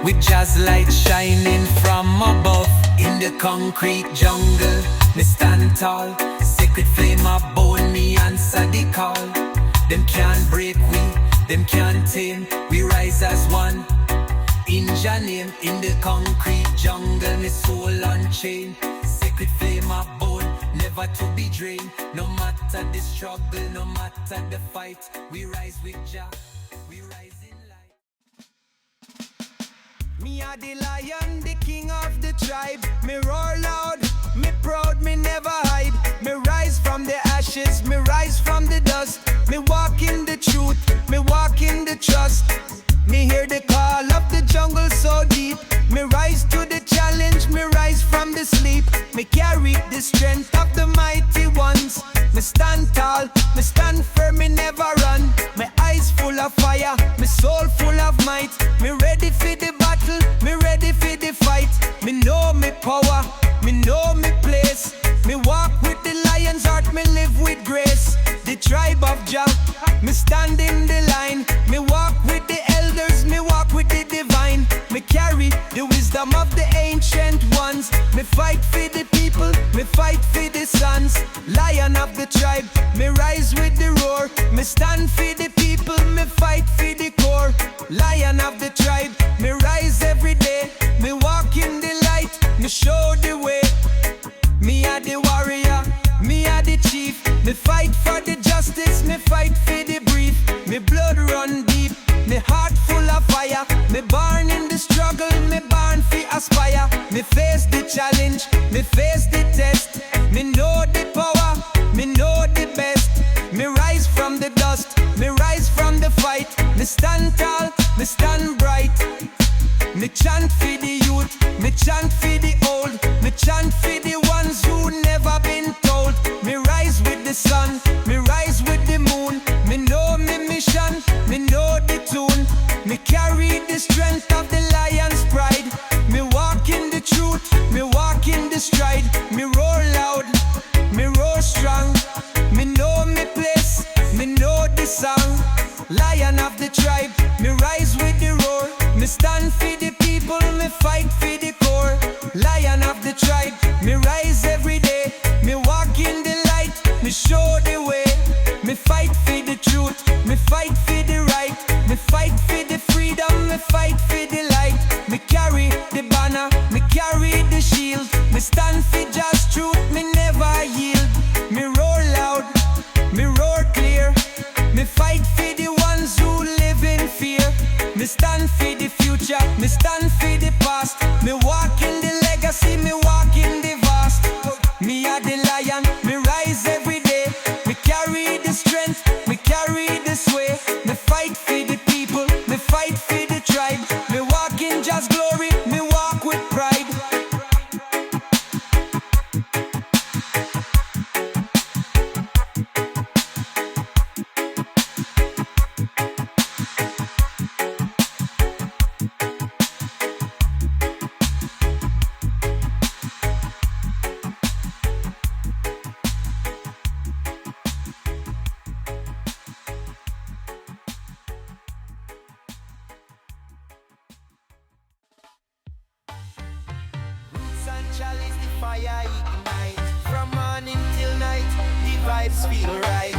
with Jah's light shining from above. In the concrete jungle, me stand tall. Sacred flame of bone, me answer the call. Them can't break we, them can't tame. We rise as one, Jah name in the concrete jungle, my soul unchained. Sacred flame of bone, never to be drained. No matter the struggle, no matter the fight, we rise with Jah, we rise in light. Me a the lion, the king of the tribe. Me roar loud, me proud, me never hide. Me rise from the ashes, me rise from the dust. Me walk in the truth, me walk in the trust. Me hear the call of the jungle so deep. Me rise to the challenge, me rise from the sleep. Me carry the strength of the mighty ones. Me stand tall, me stand firm, me never run. My eyes full of fire, my soul full of might. Me ready for the battle, me ready for the fight. Me know me power, me know me place. Me walk with the lion's heart, me live with grace. The tribe of Jah, me stand in the line. Me walk with the elders, me walk with the divine. Me carry the wisdom of the ancient ones. Me fight for the people, me fight for the sons. Lion of the tribe, me rise with the roar. Me stand for the people, me fight for the core. Lion of the tribe, me rise every day. Me walk in the light, me show the way. Me are the warrior, me are the chief. Me fight for the justice, me fight for the brief. Me blood run deep, me heart full of fire. Me born in the struggle, me born for aspire. Me face the challenge, me face the test. Me know the power, me know the best. Me rise from the dust, me rise from the fight. Me stand tall, me stand bright. Me chant for the youth, me chant for the old. Me chant for the ones who never been told. Me rise with the sun, me rise with the moon. Me know me mission, me know the tune. Me carry the strength of the lion's pride. Me walk in the truth, me walk in the stride. Me roar loud, me roar strong. Me know me place, me know the song. Lion of the tribe, me rise with the roar. Me stand for the people, me fight for the core. Lion of the tribe, me rise every day. Me walk in the light, me show the way. Me fight for the truth, me fight for the right. Me fight for the freedom, me fight for the light. Me carry the banner, me carry the shield. Me stand for just truth, me never yield. Me roar loud, me roar clear. Me fight for the ones who live in fear. Me stand for the future, me stand for the past. Me walk in the legacy, me walk in the vast. Me are the lion, me rise every day. Me carry the strength, me carry the sway. Me fight for the people, me fight for the tribe. Me walk in just glory, me walk with pride. Chalice, the fire ignite. From morning till night, the vibes feel right.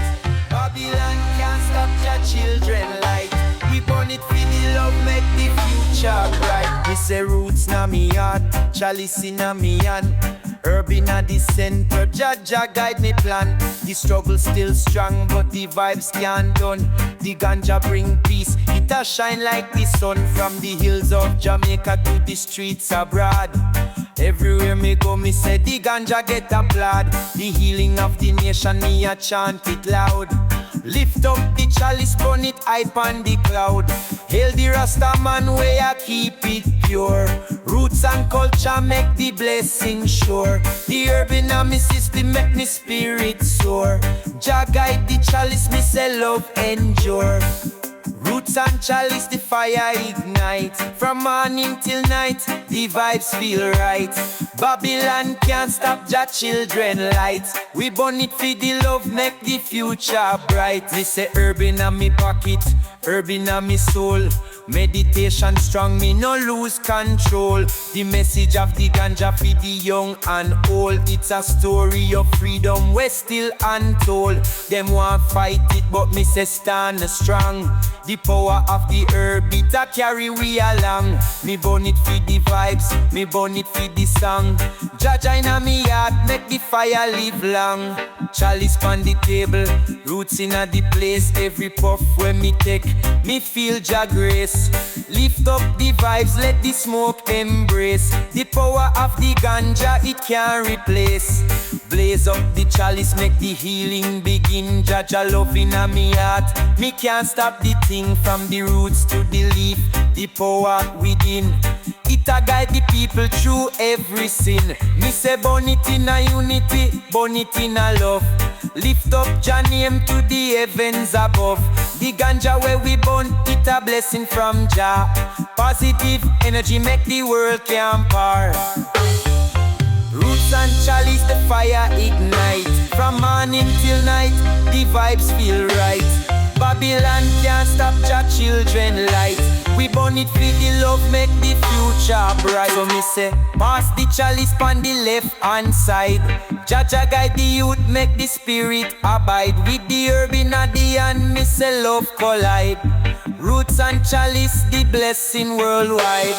Babylon can't stop your children light. We burn it for the love, make the future bright. Me say roots na me heart, chalice inna me hand. Herb inna the center, Jah guide me plan. The struggle still strong, but the vibes can't done. The ganja bring peace, it a shine like the sun. From the hills of Jamaica to the streets abroad. Everywhere me go, me say the ganja get applaud. The healing of the nation, me a chant it loud. Lift up the chalice, burn it high on the cloud. Hail the Rasta man way I keep it pure. Roots and culture make the blessing sure. The herb in my system make me spirit soar. Jah guide the chalice, me say love endure. Roots and chalice, the fire ignite. From morning till night, the vibes feel right. Babylon can't stop Jah children light. We burn it for the love, make the future bright. Me say herb inna me pocket, herb inna me soul. Meditation strong, me no lose control. The message of the ganja for the young and old. It's a story of freedom, we still untold. Them want fight it, but me say stand strong. The power of the herb, it a carry we along. Me burn it for the vibes, me burn it for the song. Jaja inna me heart, make the fire live long. Chalice on the table, roots inna the place. Every puff when me take, me feel Jah grace. Lift up the vibes, let the smoke embrace. The power of the ganja, it can't replace. Blaze up the chalice, make the healing begin. Jaja love inna me heart, me can't stop the thing. From the roots to the leaf, the power within. It a guide the people through every sin. Me say burn it in a unity, burn it in a love. Lift up Jah name to the heavens above. The ganja where we burn, it a blessing from Jah. Positive energy make the world camp par. Roots and chalice, the fire ignite. From morning till night, the vibes feel right. Babylon can't stop Jah children light. We burn it for the love, make the future bright. So me say, pass the chalice on the left hand side. Jaja guide the youth, make the spirit abide. With the herb in the hand, me say love collide. Roots and chalice, the blessing worldwide.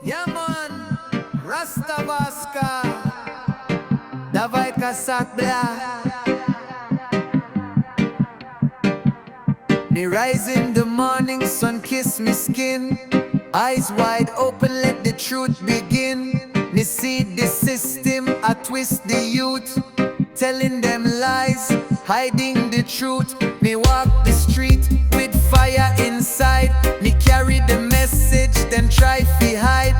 Yeah man, Rastavaska, Davai Kasak Bla. Me rise in the morning, sun kiss me skin. Eyes wide open, let the truth begin. Me see the system, I twist the youth. Telling them lies, hiding the truth. Me walk the street with fire inside. Me carry the message, them try fi hide.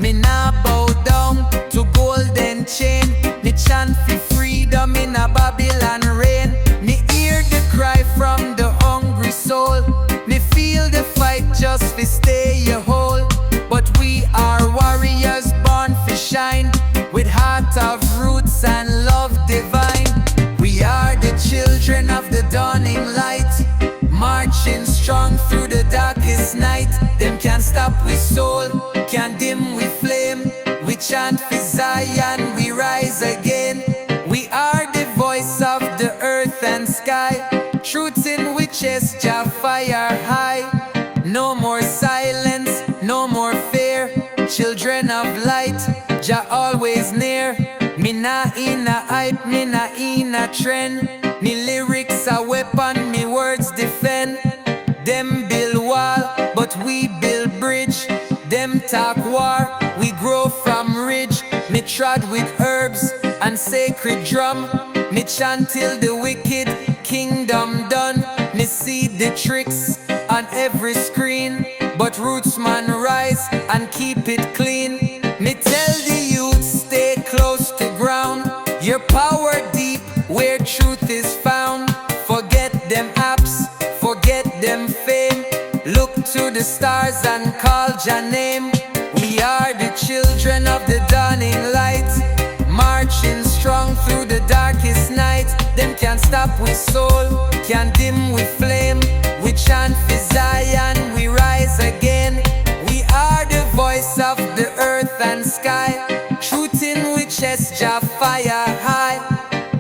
Me nah bow down to golden chain. Me chant fi freedom in a Babylon rain. Me hear the cry from the hungry soul. Me feel the fight just fi stay whole. But we are warriors born fi shine, with heart of roots and love divine. We are the children of the dawning light, marching strong through the darkest night. Them can't stop with soul, can't dim with flame. We chant for Zion, we rise again. We are the voice of the earth and sky. Truth in we chest, Jah fire high. No more silence, no more fear. Children of light, Jah always near. Me nah in a hype, me nah in a trend. Me lyrics a weapon, me words defend. Them build wall, but we build bridge. Them talk war, we grow from ridge. Me trod with herbs and sacred drum. Me chant till the wicked kingdom done. Me see the tricks on every screen, but roots man rise and keep it clean. Me tell the youth stay close to ground. Your power deep where truth is found. Forget them apps, forget them fame. Look to the stars and call Jah name. We are the children of the dawning light, marching strong through the darkest night. Them can't stop with soul, can't dim with flame. We chant for Zion, we rise again. We are the voice of the earth and sky. Truth in we chest, Jah fire high.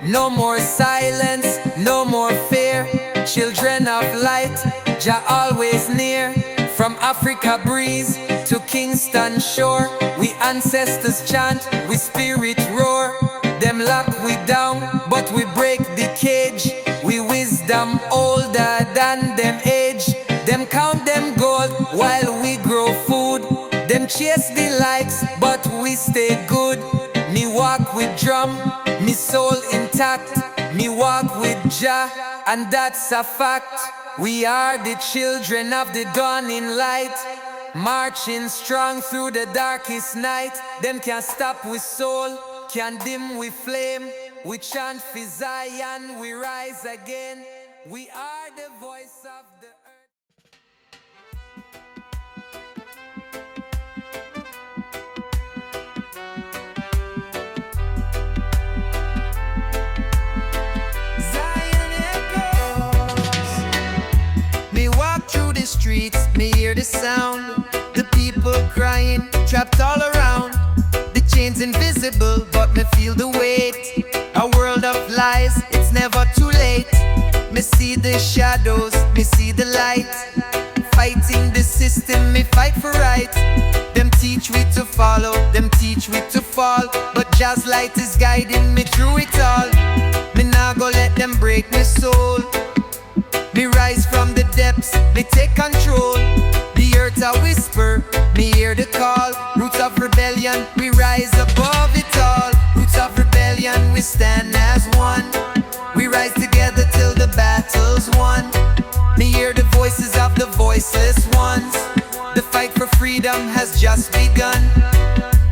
No more silence, no more fear. Children of light, Jah always near. From Africa breeze to Kingston shore, we ancestors chant, we spirit roar. Them lock we down, but we break the cage. We wisdom older than them age. Them count them gold while we grow food. Them chase the likes, but we stay good. Me walk with drum, me soul intact. Me walk with Jah, and that's a fact. We are the children of the dawning light, marching strong through the darkest night. Them can't stop with soul, can't dim with flame. We chant for Zion, we rise again. We are the voice of the earth. Streets, me hear the sound, the people crying, trapped all around. The chains invisible, but me feel the weight. A world of lies, it's never too late. Me see the shadows, me see the light. Fighting the system, me fight for right. Them teach we to follow, them teach we to fall, but Jah's light is guiding me through it all. Me nah go let them break my soul. Me rise from the depths, me take control. The earth a whisper, me hear the call. Roots of rebellion, we rise above it all. Roots of rebellion, we stand as one. We rise together till the battle's won. Me hear the voices of the voiceless ones. The fight for freedom has just begun.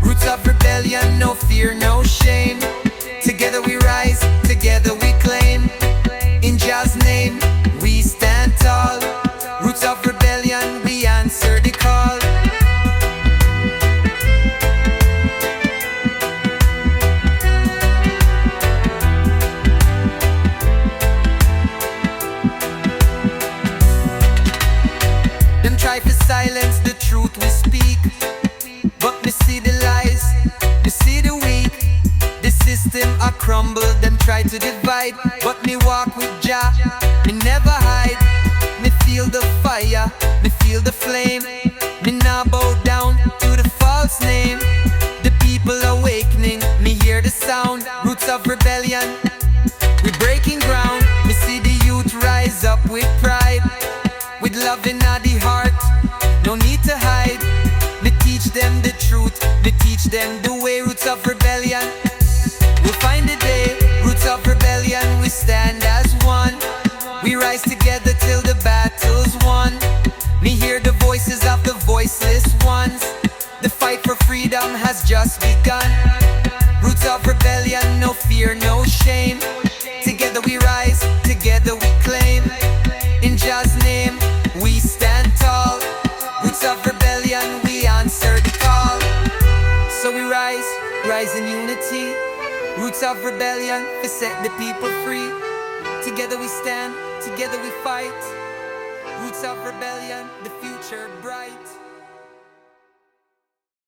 Roots of rebellion, no fear, no shame. Together we rise, together we claim. In Jah's name, we stand tall. Roots of rebellion, we answer the call. Them try to silence the truth we speak, but me see the lies, me see the weak. The system a crumble, them try to divide, but me walk with Jah, me never hide. Me feel the fire, me feel the flame. Me now bow down to the false name. The people awakening, me hear the sound. Roots of rebellion, we breaking ground. Me see the youth rise up with pride, with love in the heart, no need to hide. Me teach them the truth, me teach them the way. Roots of rebellion, we'll find the day. Roots of rebellion, we stand as one. We rise together till the battle's won. Me hear the voices of the voiceless ones. The fight for freedom has just begun. Roots of rebellion, no fear, no shame. Together we rise, together we claim. In Jah's name, we stand tall. Roots of rebellion, we answer the call. So we rise, rise in unity. Roots of rebellion, we set the people free. Together we stand, together we fight. Roots of rebellion, the future bright.